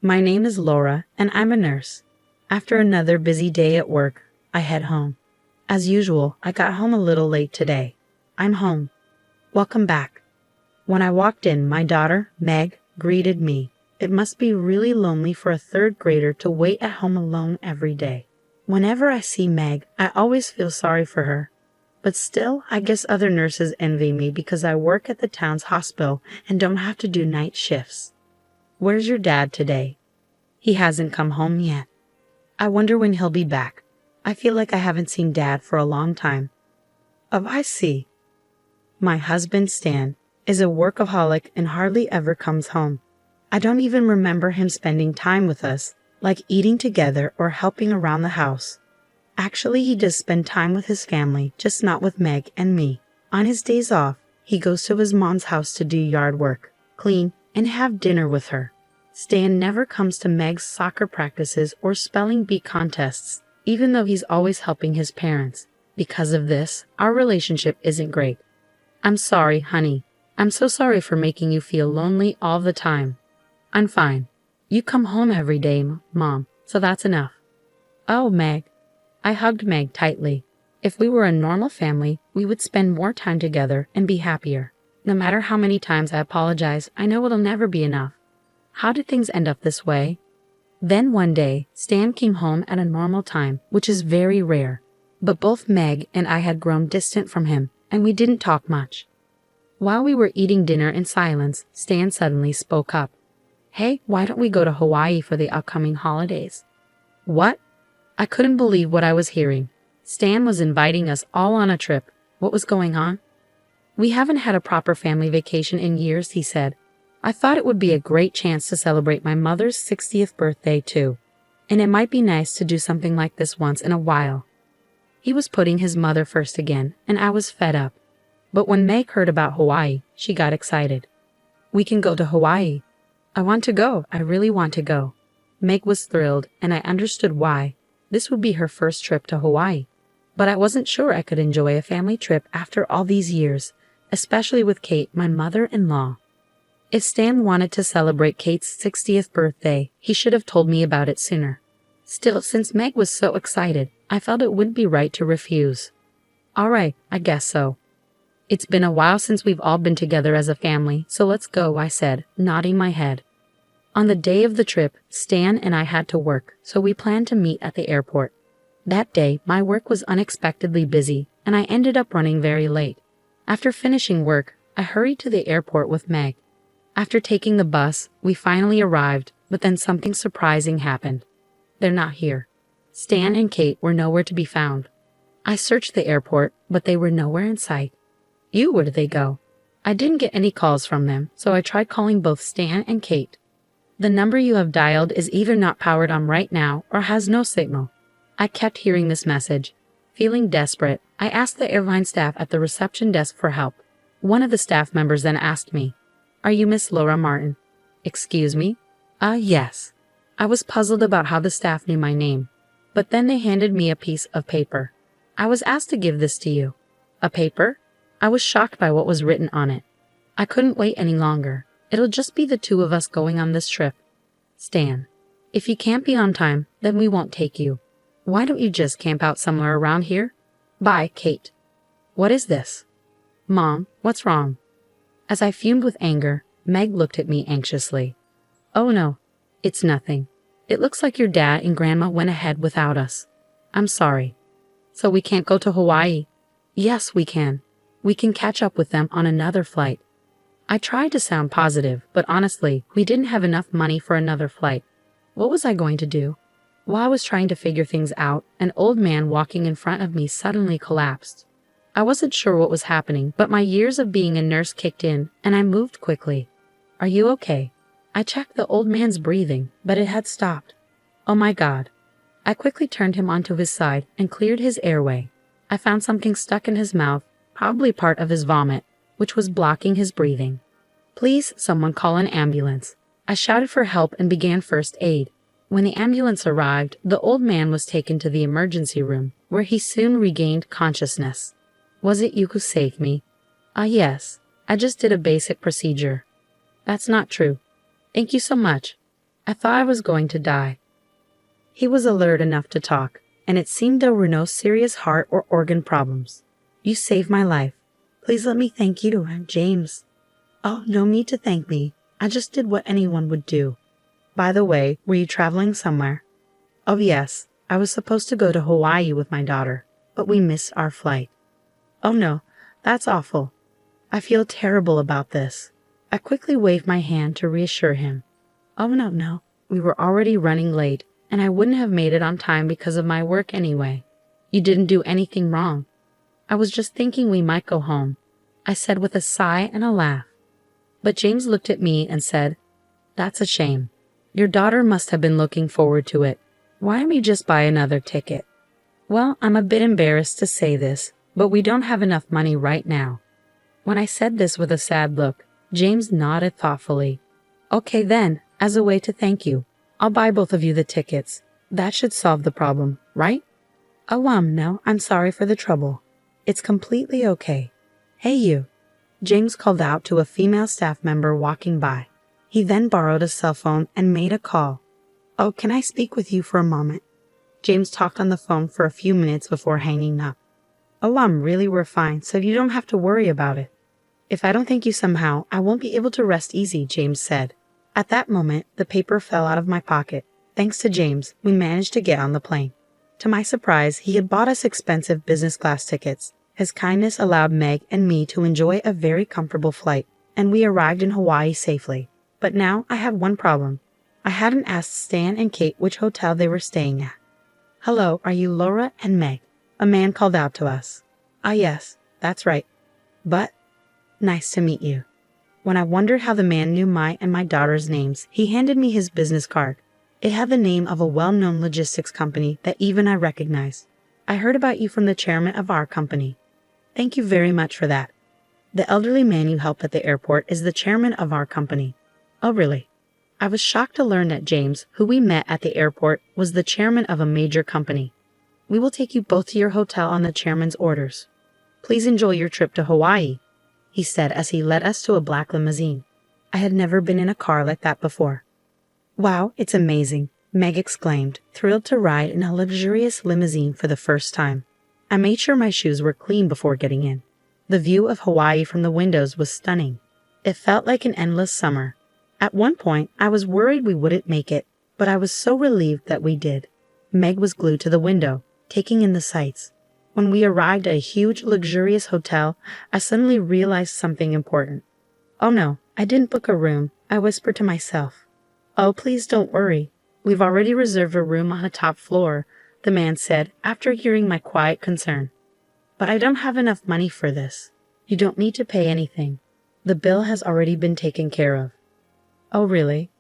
My name is Laura, and I'm a nurse. After another busy day at work, I head home. As usual, I got home a little late today. I'm home. Welcome back. When I walked in, my daughter, Meg, greeted me. It must be really lonely for a third grader to wait at home alone every day. Whenever I see Meg, I always feel sorry for her. But still, I guess other nurses envy me because I work at the town's hospital and don't have to do night shifts. Where's your dad today? He hasn't come home yet. I wonder when he'll be back. I feel like I haven't seen Dad for a long time. Oh, I see. My husband, Stan, is a workaholic and hardly ever comes home. I don't even remember him spending time with us, like eating together or helping around the house. Actually, he does spend time with his family, just not with Meg and me. On his days off, he goes to his mom's house to do yard work, clean, and have dinner with her. Stan never comes to Meg's soccer practices or spelling bee contests, even though he's always helping his parents. Because of this, our relationship isn't great. I'm sorry, honey. I'm so sorry for making you feel lonely all the time. I'm fine. You come home every day, Mom, so that's enough. Oh, Meg. I hugged Meg tightly. If we were a normal family, we would spend more time together and be happier. No matter how many times I apologize, I know it'll never be enough. How did things end up this way? Then one day, Stan came home at a normal time, which is very rare. But both Meg and I had grown distant from him, and we didn't talk much. While we were eating dinner in silence, Stan suddenly spoke up. Hey, why don't we go to Hawaii for the upcoming holidays? What? I couldn't believe what I was hearing. Stan was inviting us all on a trip. What was going on? We haven't had a proper family vacation in years, he said. I thought it would be a great chance to celebrate my mother's 60th birthday too. And it might be nice to do something like this once in a while. He was putting his mother first again, and I was fed up. But when Meg heard about Hawaii, she got excited. We can go to Hawaii. I want to go. I really want to go. Meg was thrilled, and I understood why. This would be her first trip to Hawaii. But I wasn't sure I could enjoy a family trip after all these years, especially with Kate, my mother-in-law. If Stan wanted to celebrate Kate's 60th birthday, he should have told me about it sooner. Still, since Meg was so excited, I felt it wouldn't be right to refuse. All right, I guess so. It's been a while since we've all been together as a family, so let's go, I said, nodding my head. On the day of the trip, Stan and I had to work, so we planned to meet at the airport. That day, my work was unexpectedly busy, and I ended up running very late. After finishing work, I hurried to the airport with Meg. After taking the bus, we finally arrived, but then something surprising happened. They're not here. Stan and Kate were nowhere to be found. I searched the airport, but they were nowhere in sight. Where did they go? I didn't get any calls from them, so I tried calling both Stan and Kate. The number you have dialed is either not powered on right now or has no signal. I kept hearing this message. Feeling desperate, I asked the airline staff at the reception desk for help. One of the staff members then asked me, Are you Miss Laura Martin? Excuse me? Yes. I was puzzled about how the staff knew my name, but then they handed me a piece of paper. I was asked to give this to you. A paper? I was shocked by what was written on it. I couldn't wait any longer. It'll just be the two of us going on this trip. Stan, if you can't be on time, then we won't take you. Why don't you just camp out somewhere around here? Bye, Kate. What is this? Mom, what's wrong? As I fumed with anger, Meg looked at me anxiously. Oh no, it's nothing. It looks like your dad and Grandma went ahead without us. I'm sorry. So we can't go to Hawaii? Yes, we can. We can catch up with them on another flight. I tried to sound positive, but honestly, we didn't have enough money for another flight. What was I going to do? While I was trying to figure things out, an old man walking in front of me suddenly collapsed. I wasn't sure what was happening, but my years of being a nurse kicked in, and I moved quickly. Are you okay? I checked the old man's breathing, but it had stopped. Oh my God. I quickly turned him onto his side and cleared his airway. I found something stuck in his mouth, probably part of his vomit, which was blocking his breathing. Please, someone call an ambulance. I shouted for help and began first aid. When the ambulance arrived, the old man was taken to the emergency room, where he soon regained consciousness. Was it you who saved me? Yes. I just did a basic procedure. That's not true. Thank you so much. I thought I was going to die. He was alert enough to talk, and it seemed there were no serious heart or organ problems. You saved my life. Please let me thank you, James. Oh, no need to thank me. I just did what anyone would do. By the way, were you traveling somewhere? Oh, yes. I was supposed to go to Hawaii with my daughter, but we missed our flight. Oh, no. That's awful. I feel terrible about this. I quickly waved my hand to reassure him. Oh, no. We were already running late, and I wouldn't have made it on time because of my work anyway. You didn't do anything wrong. I was just thinking we might go home, I said with a sigh and a laugh. But James looked at me and said, That's a shame. Your daughter must have been looking forward to it. Why don't we just buy another ticket? Well, I'm a bit embarrassed to say this, but we don't have enough money right now. When I said this with a sad look, James nodded thoughtfully. Okay then, as a way to thank you, I'll buy both of you the tickets. That should solve the problem, right? Oh, no, I'm sorry for the trouble. It's completely okay. Hey, you. James called out to a female staff member walking by. He then borrowed a cell phone and made a call. Oh, can I speak with you for a moment? James talked on the phone for a few minutes before hanging up. Oh, really, we're fine, so you don't have to worry about it. If I don't thank you somehow, I won't be able to rest easy, James said. At that moment, the paper fell out of my pocket. Thanks to James, we managed to get on the plane. To my surprise, he had bought us expensive business class tickets. His kindness allowed Meg and me to enjoy a very comfortable flight, and we arrived in Hawaii safely. But now I have one problem. I hadn't asked Stan and Kate which hotel they were staying at. Hello, are you Laura and Meg? A man called out to us. Ah, yes, that's right. But, nice to meet you. When I wondered how the man knew my and my daughter's names, he handed me his business card. It had the name of a well-known logistics company that even I recognized. I heard about you from the chairman of our company. Thank you very much for that. The elderly man you helped at the airport is the chairman of our company. Oh, really? I was shocked to learn that James, who we met at the airport, was the chairman of a major company. We will take you both to your hotel on the chairman's orders. Please enjoy your trip to Hawaii, he said as he led us to a black limousine. I had never been in a car like that before. Wow, it's amazing, Meg exclaimed, thrilled to ride in a luxurious limousine for the first time. I made sure my shoes were clean before getting in. The view of Hawaii from the windows was stunning. It felt like an endless summer. At one point, I was worried we wouldn't make it, but I was so relieved that we did. Meg was glued to the window, taking in the sights. When we arrived at a huge, luxurious hotel, I suddenly realized something important. Oh no, I didn't book a room, I whispered to myself. Oh, please don't worry. We've already reserved a room on the top floor, the man said after hearing my quiet concern. But I don't have enough money for this. You don't need to pay anything. The bill has already been taken care of. Oh, really?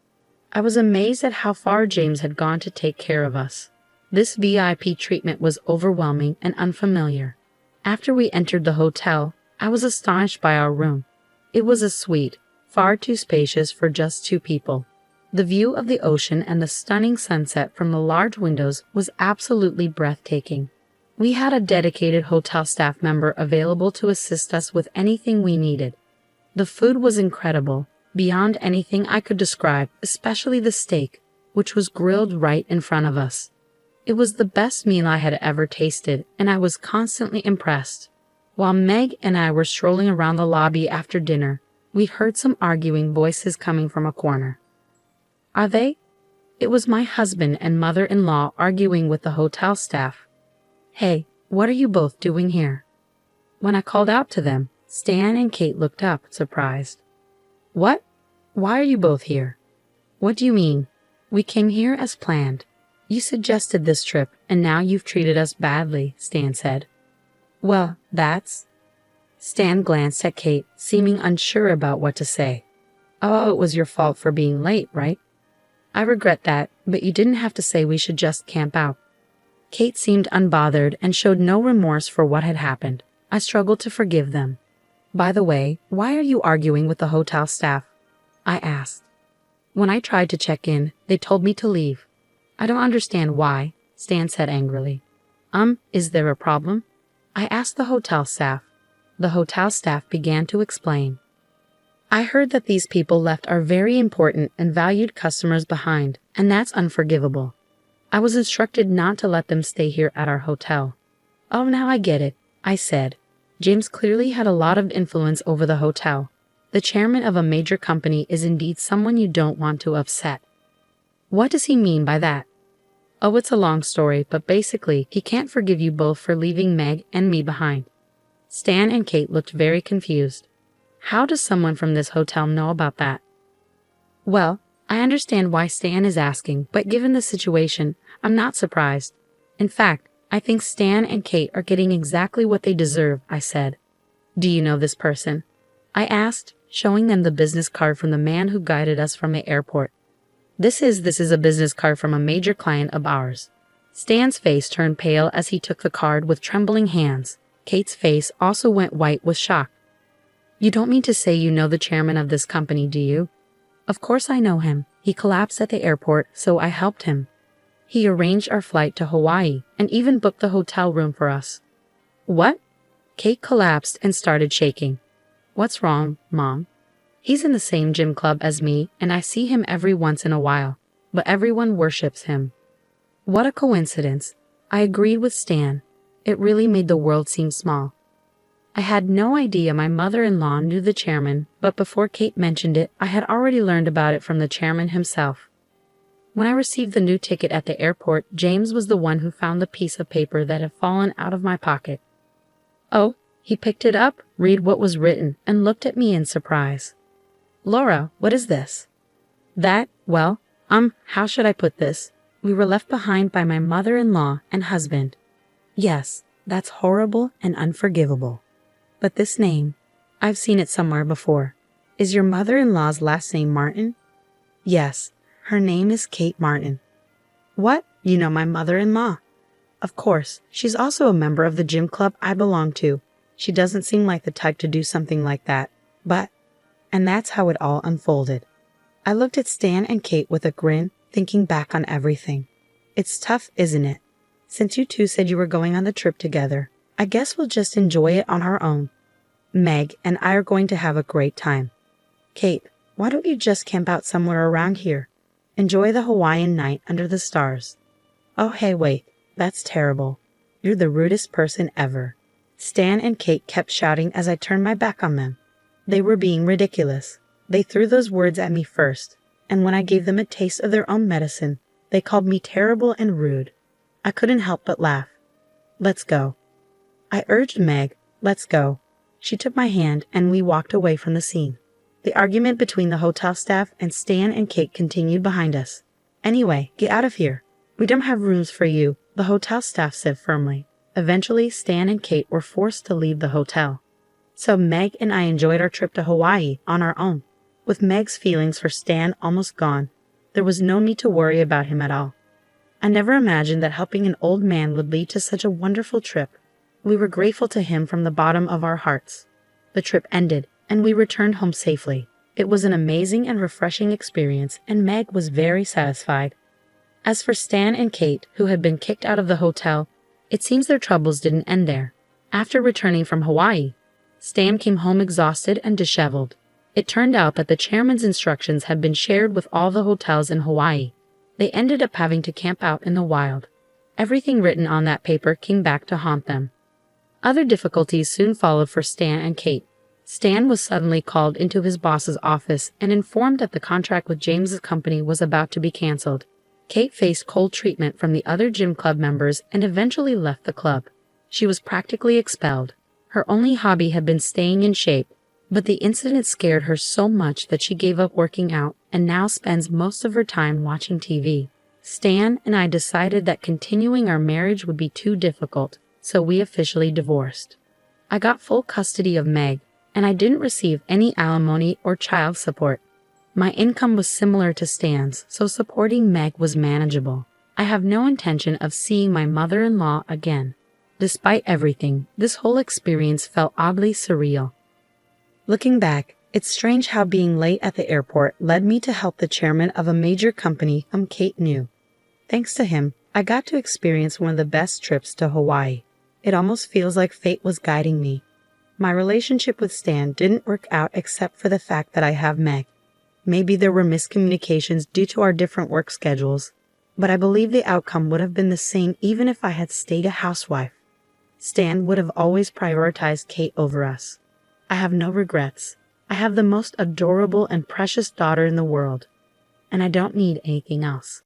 I was amazed at how far James had gone to take care of us. This VIP treatment was overwhelming and unfamiliar. After we entered the hotel, I was astonished by our room. It was a suite, far too spacious for just two people. The view of the ocean and the stunning sunset from the large windows was absolutely breathtaking. We had a dedicated hotel staff member available to assist us with anything we needed. The food was incredible, beyond anything I could describe, especially the steak, which was grilled right in front of us. It was the best meal I had ever tasted, and I was constantly impressed. While Meg and I were strolling around the lobby after dinner, we heard some arguing voices coming from a corner. Are they? It was my husband and mother-in-law arguing with the hotel staff. Hey, what are you both doing here? When I called out to them, Stan and Kate looked up, surprised. What? Why are you both here? What do you mean? We came here as planned. You suggested this trip, and now you've treated us badly, Stan said. Well, that's... Stan glanced at Kate, seeming unsure about what to say. Oh, it was your fault for being late, right? I regret that, but you didn't have to say we should just camp out. Kate seemed unbothered and showed no remorse for what had happened. I struggled to forgive them. By the way, why are you arguing with the hotel staff? I asked. When I tried to check in, they told me to leave. I don't understand why, Stan said angrily. Is there a problem? I asked the hotel staff. The hotel staff began to explain. I heard that these people left our very important and valued customers behind, and that's unforgivable. I was instructed not to let them stay here at our hotel. Oh, now I get it, I said. James clearly had a lot of influence over the hotel. The chairman of a major company is indeed someone you don't want to upset. What does he mean by that? Oh, it's a long story, but basically, he can't forgive you both for leaving Meg and me behind. Stan and Kate looked very confused. How does someone from this hotel know about that? Well, I understand why Stan is asking, but given the situation, I'm not surprised. In fact, I think Stan and Kate are getting exactly what they deserve, I said. Do you know this person? I asked, showing them the business card from the man who guided us from the airport. This is a business card from a major client of ours. Stan's face turned pale as he took the card with trembling hands. Kate's face also went white with shock. You don't mean to say you know the chairman of this company, do you? Of course I know him. He collapsed at the airport, so I helped him. He arranged our flight to Hawaii and even booked the hotel room for us. What? Kate collapsed and started shaking. What's wrong, Mom? He's in the same gym club as me, and I see him every once in a while, but everyone worships him. What a coincidence. I agreed with Stan. It really made the world seem small. I had no idea my mother-in-law knew the chairman, but before Kate mentioned it, I had already learned about it from the chairman himself. When I received the new ticket at the airport, James was the one who found the piece of paper that had fallen out of my pocket. Oh, he picked it up, read what was written, and looked at me in surprise. Laura, what is this? How should I put this? We were left behind by my mother-in-law and husband. Yes, that's horrible and unforgivable. But this name, I've seen it somewhere before. Is your mother-in-law's last name Martin? Yes, her name is Kate Martin. What? You know my mother-in-law? Of course, she's also a member of the gym club I belong to. She doesn't seem like the type to do something like that, but... And that's how it all unfolded. I looked at Stan and Kate with a grin, thinking back on everything. It's tough, isn't it? Since you two said you were going on the trip together, I guess we'll just enjoy it on our own. Meg and I are going to have a great time. Kate, why don't you just camp out somewhere around here? Enjoy the Hawaiian night under the stars. Oh, hey, wait. That's terrible. You're the rudest person ever. Stan and Kate kept shouting as I turned my back on them. They were being ridiculous. They threw those words at me first, and when I gave them a taste of their own medicine, they called me terrible and rude. I couldn't help but laugh. Let's go. I urged Meg, let's go. She took my hand and we walked away from the scene. The argument between the hotel staff and Stan and Kate continued behind us. Anyway, get out of here. We don't have rooms for you, the hotel staff said firmly. Eventually, Stan and Kate were forced to leave the hotel. So Meg and I enjoyed our trip to Hawaii on our own. With Meg's feelings for Stan almost gone, there was no need to worry about him at all. I never imagined that helping an old man would lead to such a wonderful trip. We were grateful to him from the bottom of our hearts. The trip ended, and we returned home safely. It was an amazing and refreshing experience, and Meg was very satisfied. As for Stan and Kate, who had been kicked out of the hotel, it seems their troubles didn't end there. After returning from Hawaii, Stan came home exhausted and disheveled. It turned out that the chairman's instructions had been shared with all the hotels in Hawaii. They ended up having to camp out in the wild. Everything written on that paper came back to haunt them. Other difficulties soon followed for Stan and Kate. Stan was suddenly called into his boss's office and informed that the contract with James's company was about to be canceled. Kate faced cold treatment from the other gym club members and eventually left the club. She was practically expelled. Her only hobby had been staying in shape, but the incident scared her so much that she gave up working out and now spends most of her time watching TV. Stan and I decided that continuing our marriage would be too difficult, so we officially divorced. I got full custody of Meg, and I didn't receive any alimony or child support. My income was similar to Stan's, so supporting Meg was manageable. I have no intention of seeing my mother-in-law again. Despite everything, this whole experience felt oddly surreal. Looking back, it's strange how being late at the airport led me to help the chairman of a major company whom Kate knew. Thanks to him, I got to experience one of the best trips to Hawaii. It almost feels like fate was guiding me. My relationship with Stan didn't work out except for the fact that I have Meg. Maybe there were miscommunications due to our different work schedules, but I believe the outcome would have been the same even if I had stayed a housewife. Stan would have always prioritized Kate over us. I have no regrets. I have the most adorable and precious daughter in the world, and I don't need anything else.